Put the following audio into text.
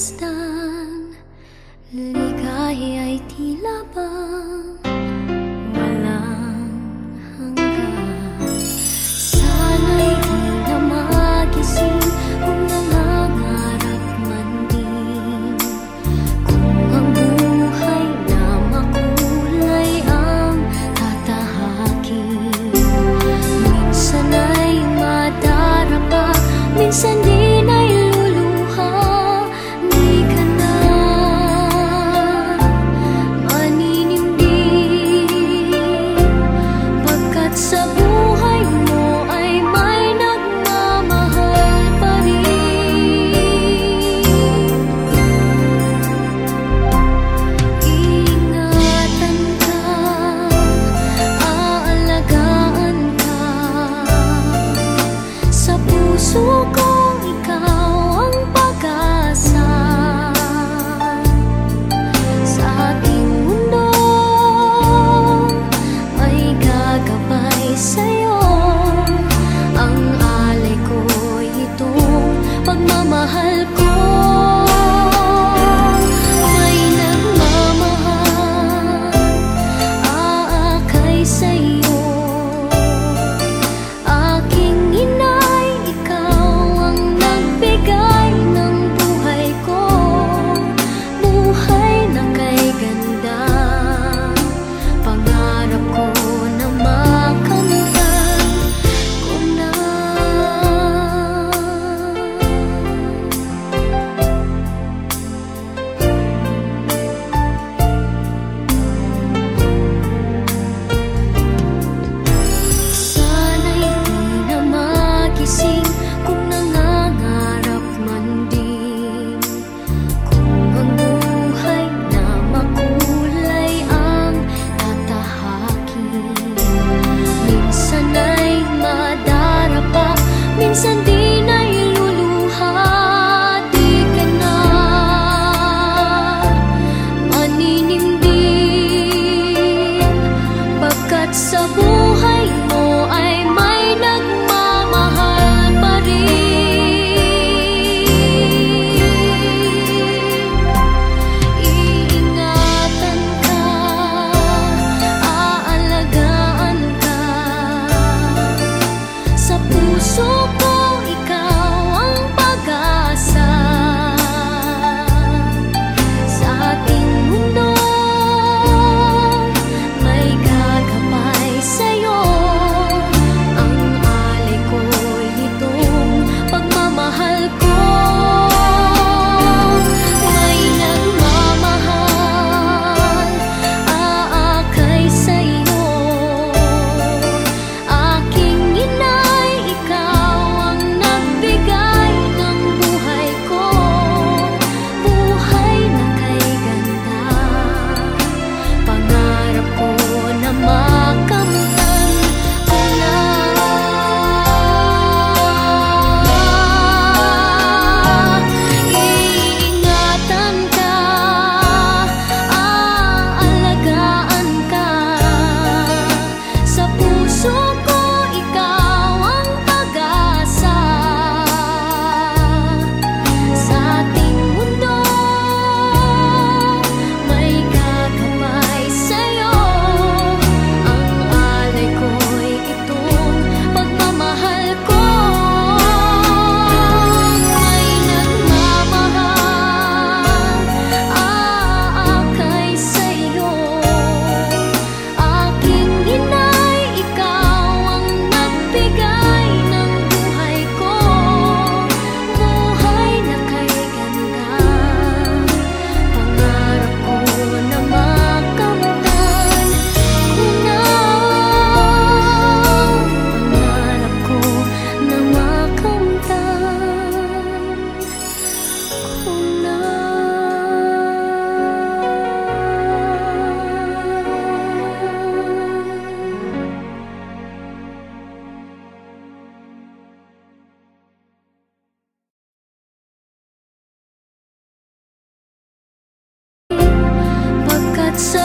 masdan, ligaya ay tila bang walang hanggan. Sana'y di na magising kung nangangarap man din, kung ang buhay na makulay ang tatahakin. Minsan ay madarapa, minsan din ay luluha. Di ka na maninindig, pagkat sa buhay mo ay may nagmamahal pa rin. Ingatan ka, aalagaan ka, sa puso ko ikaw ang pag-asa. Sa ating mundo may gagabay sa'yo, ang alay ko'y itong pagmamahal ko. May nagmamahal, aakay sa'yo. Aking inay, ikaw ang nagbigay ng buhay ko, buhay na kay ganda. Pangarap ko na makamtan ko na. Sana'y di na magising kung nangangarap man din, kung ang buhay na makulay ang tatahakin. Minsan ay madarapa, minsan din ay luluha. Di ka na maninindig, pagkat sa buhay mo ay may nagmamahal pa rin. Iingatan ka, aalagaan ka, sa puso ko ikaw ang pag-asa. Sa ating mundo may gagabay sa'yo, ang alay ko'y itong pagmamahal ko. May nagmamahal, aakay sa'yo. Aking inay, ikaw ang nagbigay ng buhay ko, buhay na kay ganda. Pangarap ko na makamtan ko na. Iingatan ka, aalagaan ka, sa puso ko ikaw ang pag-asa. Sa ating mundo may gagabay sa'yo, ang alay ko'y itong pagmamahal ko. May nagmamahal, aakay sa'yo. Aking inay, ikaw ang nagbigay ng buhay ko, buhay na kay ganda. Pangarap ko na makamtan ko na. Pangarap ko na makamtan ko na. Pagkat sa